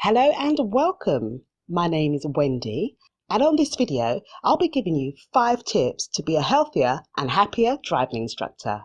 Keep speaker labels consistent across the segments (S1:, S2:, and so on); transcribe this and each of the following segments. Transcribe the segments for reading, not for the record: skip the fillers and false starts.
S1: Hello and welcome. My name is Wendy, and on this video, I'll be giving you 5 tips to be a healthier and happier driving instructor.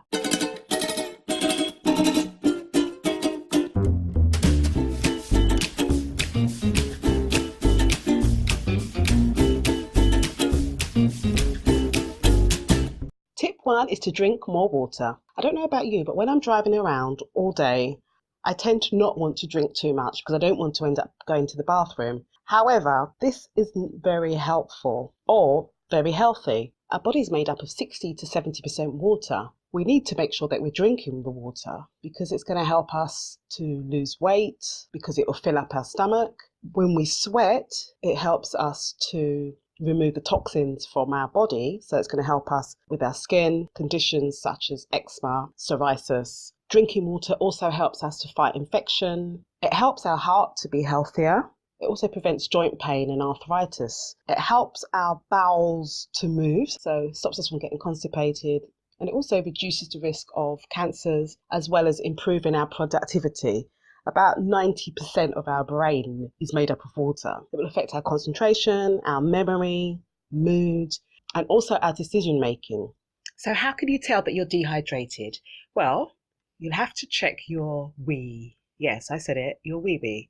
S1: Tip 1 is to drink more water. I don't know about you, but when I'm driving around all day, I tend to not want to drink too much because I don't want to end up going to the bathroom. However, this isn't very helpful or very healthy. Our body's made up of 60 to 70% water. We need to make sure that we're drinking the water because it's going to help us to lose weight, because it will fill up our stomach. When we sweat, it helps us to remove the toxins from our body, so it's going to help us with our skin conditions such as eczema, psoriasis. Drinking water also helps us to fight infection. It helps our heart to be healthier. It also prevents joint pain and arthritis. It helps our bowels to move, so it stops us from getting constipated. And it also reduces the risk of cancers, as well as improving our productivity. About 90% of our brain is made up of water. It will affect our concentration, our memory, mood, and also our decision making. So how can you tell that you're dehydrated? Well, you'll have to check your wee. Yes, I said it, your wee.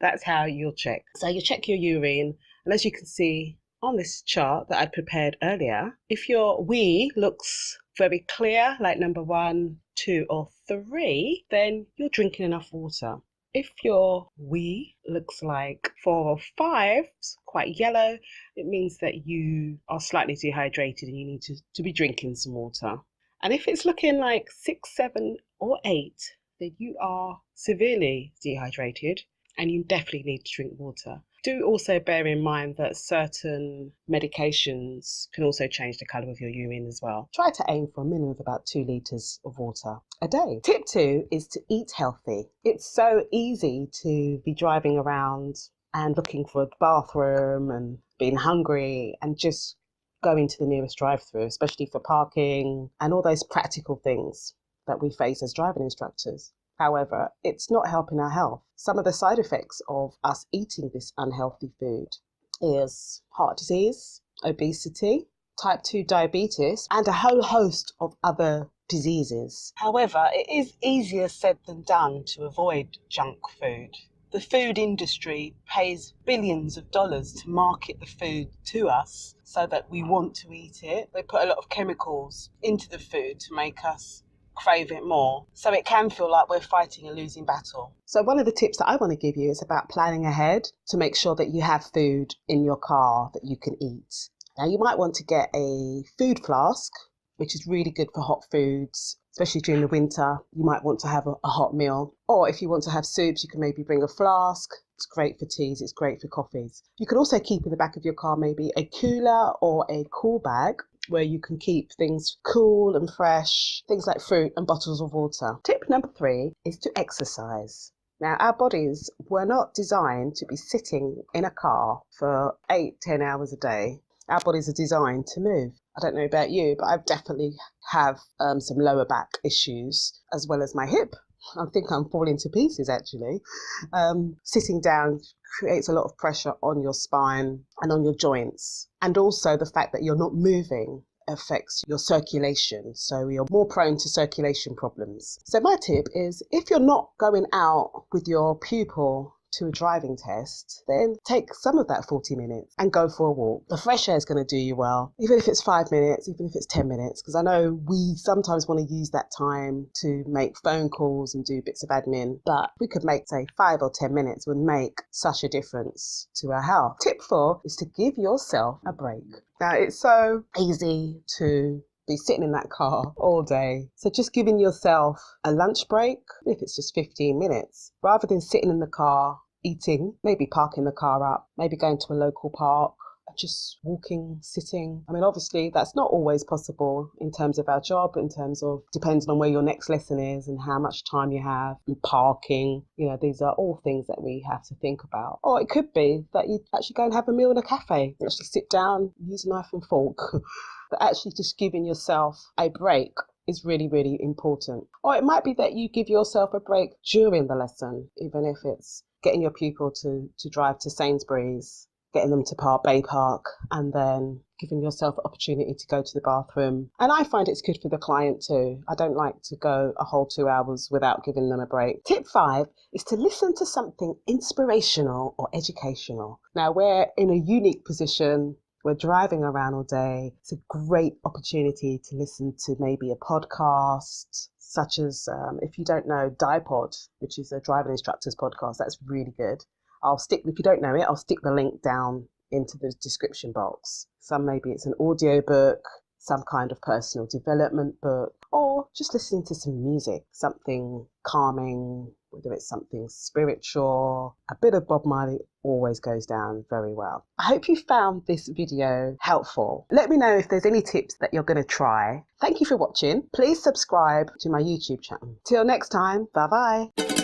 S1: That's how you'll check. So you check your urine, and as you can see on this chart that I prepared earlier, if your wee looks very clear, like number 1, 2, or 3, then you're drinking enough water. If your wee looks like 4 or 5, quite yellow, it means that you are slightly dehydrated and you need to be drinking some water. And if it's looking like 6, 7, or 8, then you are severely dehydrated and you definitely need to drink water. Do also bear in mind that certain medications can also change the colour of your urine as well. Try to aim for a minimum of about 2 litres of water a day. Tip 2 is to eat healthy. It's so easy to be driving around and looking for a bathroom and being hungry and just going to the nearest drive-through, especially for parking and all those practical things that we face as driving instructors. However, it's not helping our health. Some of the side effects of us eating this unhealthy food is heart disease, obesity, type 2 diabetes, and a whole host of other diseases. However, it is easier said than done to avoid junk food. The food industry pays billions of dollars to market the food to us so that we want to eat it. They put a lot of chemicals into the food to make us crave it more. So it can feel like we're fighting a losing battle. So one of the tips that I want to give you is about planning ahead to make sure that you have food in your car that you can eat. Now you might want to get a food flask, which is really good for hot foods. Especially during the winter, you might want to have a hot meal. Or if you want to have soups, you can maybe bring a flask. It's great for teas, it's great for coffees. You can also keep in the back of your car maybe a cooler or a cool bag where you can keep things cool and fresh, things like fruit and bottles of water. Tip number 3 is to exercise. Now, our bodies were not designed to be sitting in a car for 8-10 hours a day. Our bodies are designed to move. I don't know about you, but I definitely have some lower back issues as well as my hip. I think I'm falling to pieces actually. Sitting down creates a lot of pressure on your spine and on your joints. And also the fact that you're not moving affects your circulation. So you're more prone to circulation problems. So my tip is if you're not going out with your pupil to a driving test, then take some of that 40 minutes and go for a walk. The fresh air is going to do you well, even if it's 5 minutes, even if it's 10 minutes, because I know we sometimes want to use that time to make phone calls and do bits of admin, but we could make, say, 5 or 10 minutes would make such a difference to our health. Tip 4 is to give yourself a break. Now, it's so easy to be sitting in that car all day. So just giving yourself a lunch break, if it's just 15 minutes, rather than sitting in the car eating, maybe parking the car up, maybe going to a local park, just walking, sitting. I mean, obviously that's not always possible in terms of our job, in terms of depending on where your next lesson is and how much time you have and parking. You know, these are all things that we have to think about. Or it could be that you actually go and have a meal in a cafe, actually sit down, use a knife and fork. But actually just giving yourself a break is really, really important. Or it might be that you give yourself a break during the lesson, even if it's getting your pupil to drive to Sainsbury's, getting them to Bay Park, and then giving yourself an opportunity to go to the bathroom. And I find it's good for the client too. I don't like to go a whole 2 hours without giving them a break. Tip 5 is to listen to something inspirational or educational. Now, we're in a unique position. We're driving around all day. It's a great opportunity to listen to maybe a podcast, such as, if you don't know, DIPOD, which is a driving instructor's podcast. That's really good. If you don't know it, I'll stick the link down into the description box. Maybe it's an audio book, some kind of personal development book, or just listening to some music, something calming, whether it's something spiritual. A bit of Bob Marley always goes down very well. I hope you found this video helpful. Let me know if there's any tips that you're going to try. Thank you for watching. Please subscribe to my YouTube channel. Till next time, bye bye.